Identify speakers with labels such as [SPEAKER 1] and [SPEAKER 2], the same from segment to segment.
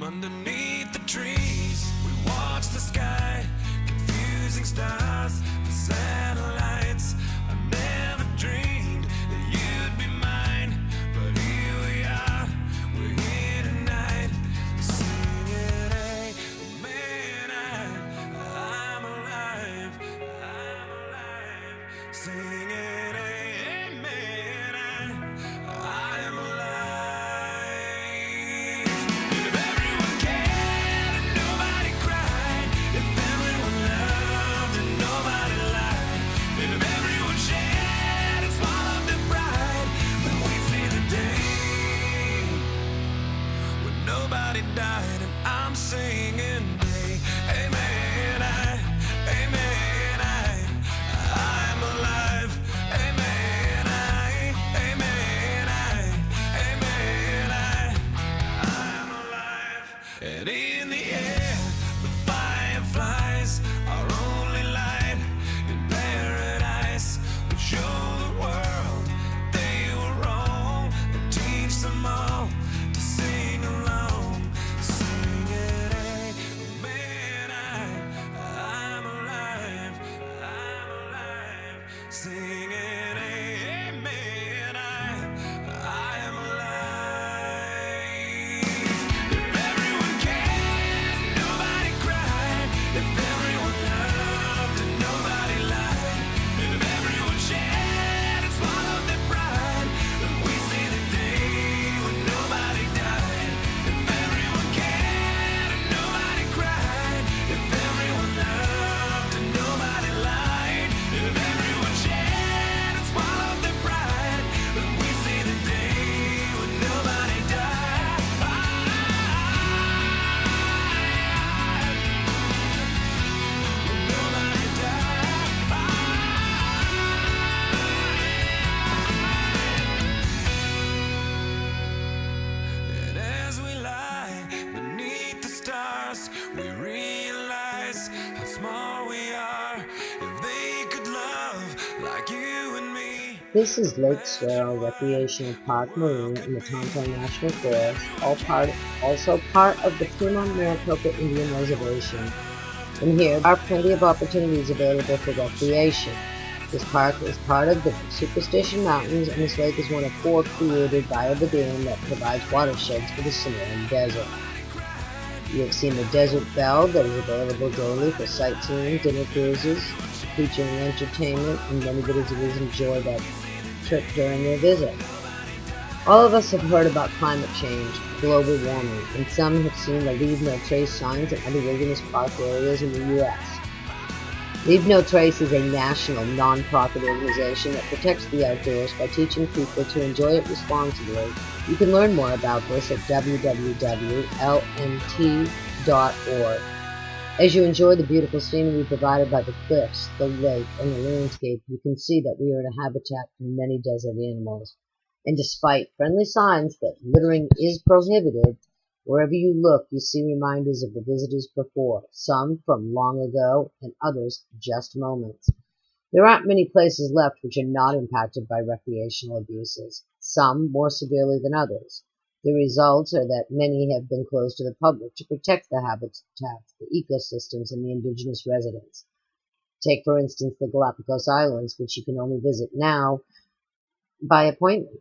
[SPEAKER 1] Underneath the trees, we watch the sky, confusing stars, the satellites. I never dreamed that you'd be mine, but here we are, we're here tonight, singing, hey, man, I'm alive, singing, hey, man, I am alive. Nobody died, and I'm singing, hey, amen, amen, I'm alive, amen, amen, I'm alive. And in the air, the fireflies, our only light in paradise. We show the world they were wrong and teach them all to sing along. Singing, amen, I am alive. If everyone cared, nobody cried. If everyone loved and nobody lied. If everyone shared and swallowed their pride, then we see the day when nobody died. If everyone cared and nobody cried. If everyone loved and nobody lied. If everyone shared and swallowed their pride, then we see the day when nobody died. When nobody died. And as we lie beneath the stars, we realize how small we are. If they could love like you and me.
[SPEAKER 2] This is Lake Saquaro Recreational Park Marina in the Tonto National Forest, also part of the Piedmont-Maricopa Indian Reservation. And here are plenty of opportunities available for recreation. This park is part of the Superstition Mountains, and this lake is one of 4 created via the dam that provides watersheds for the Sonoran Desert. You have seen the Desert Belle that is available daily for sightseeing, dinner cruises, featuring entertainment, and many visitors enjoy that trip during their visit. All of us have heard about climate change, global warming, and some have seen the Leave No Trace signs in other wilderness park areas in the U.S. Leave No Trace is a national, non-profit organization that protects the outdoors by teaching people to enjoy it responsibly. You can learn more about this at www.lnt.org. As you enjoy the beautiful scenery provided by the cliffs, the lake, and the landscape, you can see that we are a habitat for many desert animals. And despite friendly signs that littering is prohibited, wherever you look, you see reminders of the visitors before, some from long ago and others just moments. There aren't many places left which are not impacted by recreational abuses, some more severely than others. The results are that many have been closed to the public to protect the habitats, the ecosystems, and the indigenous residents. Take, for instance, the Galapagos Islands, which you can only visit now by appointment.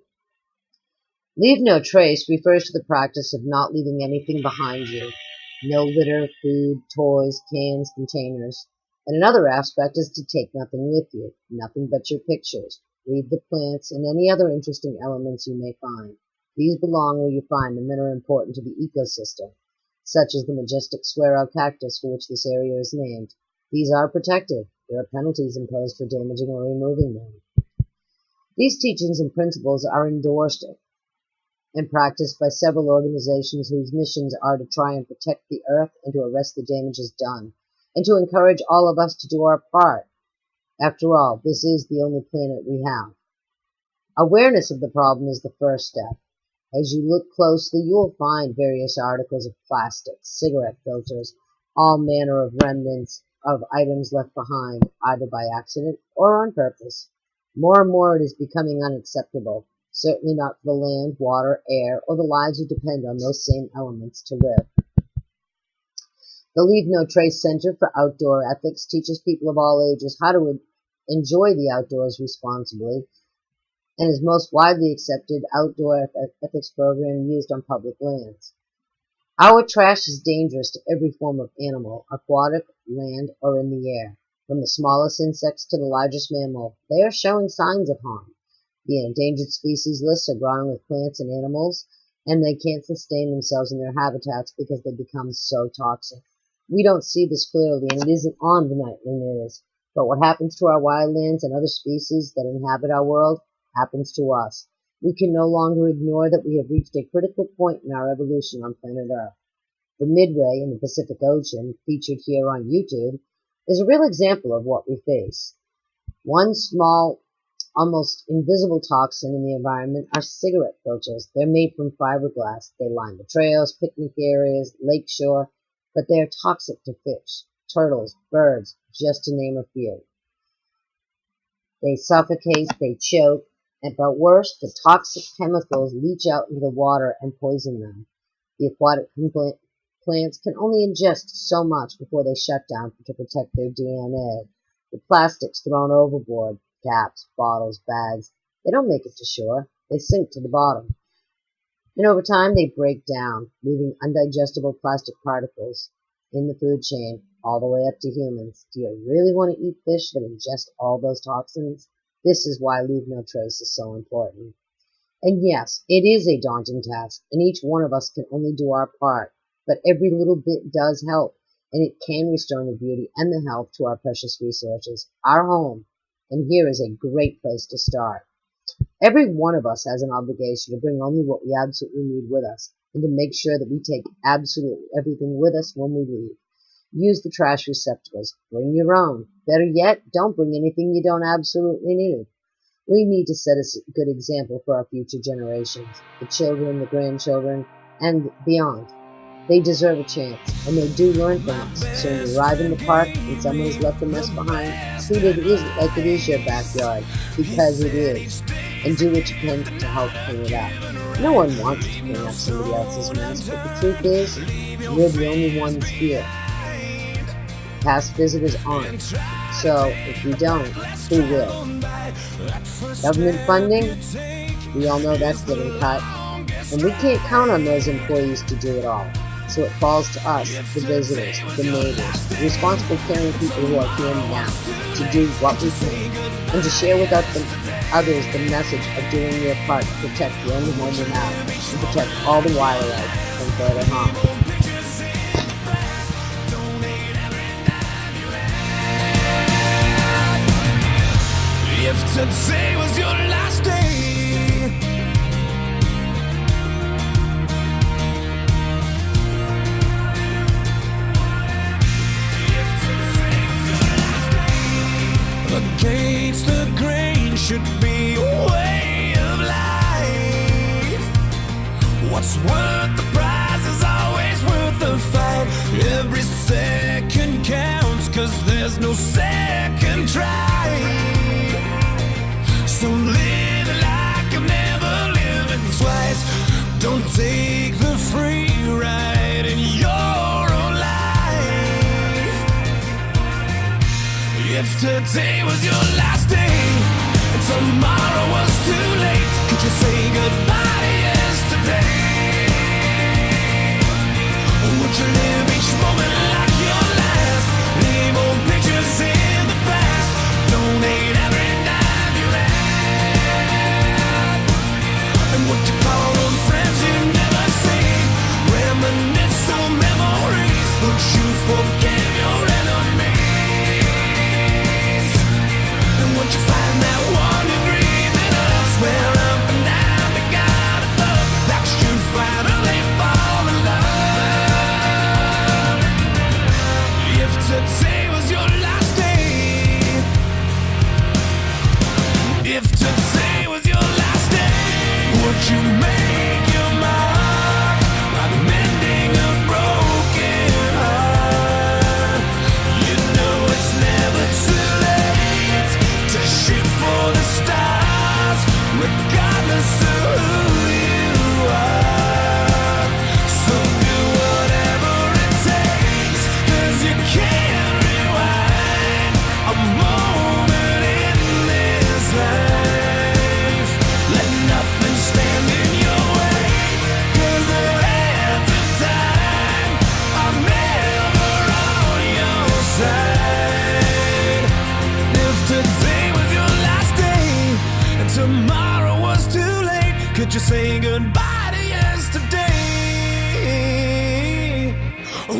[SPEAKER 2] Leave no trace refers to the practice of not leaving anything behind you. No litter, food, toys, cans, containers. And another aspect is to take nothing with you, nothing but your pictures. Leave the plants and any other interesting elements you may find. These belong where you find them and are important to the ecosystem, such as the majestic saguaro cactus for which this area is named. These are protected. There are penalties imposed for damaging or removing them. These teachings and principles are endorsed and practiced by several organizations whose missions are to try and protect the earth and to arrest the damages done, and to encourage all of us to do our part. After all, this is the only planet we have. Awareness of the problem is the first step. As you look closely, you will find various articles of plastics, cigarette filters, all manner of remnants of items left behind, either by accident or on purpose. More and more it is becoming unacceptable, certainly not for the land, water, air, or the lives who depend on those same elements to live. The Leave No Trace Center for Outdoor Ethics teaches people of all ages how to enjoy the outdoors responsibly and is most widely accepted outdoor ethics program used on public lands. Our trash is dangerous to every form of animal, aquatic, land, or in the air. From the smallest insects to the largest mammal, they are showing signs of harm. The endangered species lists are growing with plants and animals, and they can't sustain themselves in their habitats because they become so toxic. We don't see this clearly, and it isn't on the nightly news. But what happens to our wildlands and other species that inhabit our world happens to us. We can no longer ignore that we have reached a critical point in our evolution on planet Earth. The Midway in the Pacific Ocean, featured here on YouTube, is a real example of what we face. One small, almost invisible toxin in the environment are cigarette filters. They're made from fiberglass. They line the trails, picnic areas, lakeshore, but they are toxic to fish, turtles, birds, just to name a few. They suffocate, they choke, but worse, the toxic chemicals leach out into the water and poison them. The aquatic plants can only ingest so much before they shut down to protect their DNA. The plastics thrown overboard, caps, bottles, bags, they don't make it to shore. They sink to the bottom. And over time, they break down, leaving undigestible plastic particles in the food chain all the way up to humans. Do you really want to eat fish that ingest all those toxins? This is why Leave No Trace is so important. And yes, it is a daunting task, and each one of us can only do our part, but every little bit does help, and it can restore the beauty and the health to our precious resources, our home, and here is a great place to start. Every one of us has an obligation to bring only what we absolutely need with us, and to make sure that we take absolutely everything with us when we leave. Use the trash receptacles. Bring your own. Better yet, don't bring anything you don't absolutely need. We need to set a good example for our future generations, the children, the grandchildren, and beyond. They deserve a chance, and they do learn from us. So when you arrive in the park and someone has left a mess behind, treat it like it is your backyard, because it is, and do what you can to help clean it up. No one wants to clean up somebody else's mess, but the truth is, we're the only ones here. Past visitors aren't. So, if we don't, who will? Government funding? We all know that's getting cut. And we can't count on those employees to do it all. So it falls to us, the visitors, the neighbors, the responsible caring people who are here now, to do what we can, and to share with others the message of doing your part to protect the only home we have, and protect all the wildlife from further harm.
[SPEAKER 1] If today was your last day, against the grain should be a way of life. What's worth the prize is always worth the fight. Every second counts, 'cause there's no second try. So live like I've never lived twice. Don't take the free ride in your own life. If today was your last day and tomorrow was too late, could you say goodbye to yesterday? Would you live each moment like your last? Leave old pictures in the past. Donate every dime you have. And what you call those friends you never see? Reminisce on memories. Would you forgive your enemies? And would you find that one degree in us, where up and down the God above, like should finally fall in love?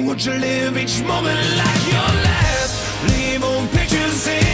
[SPEAKER 1] Would you live each moment like your last? Leave on pictures in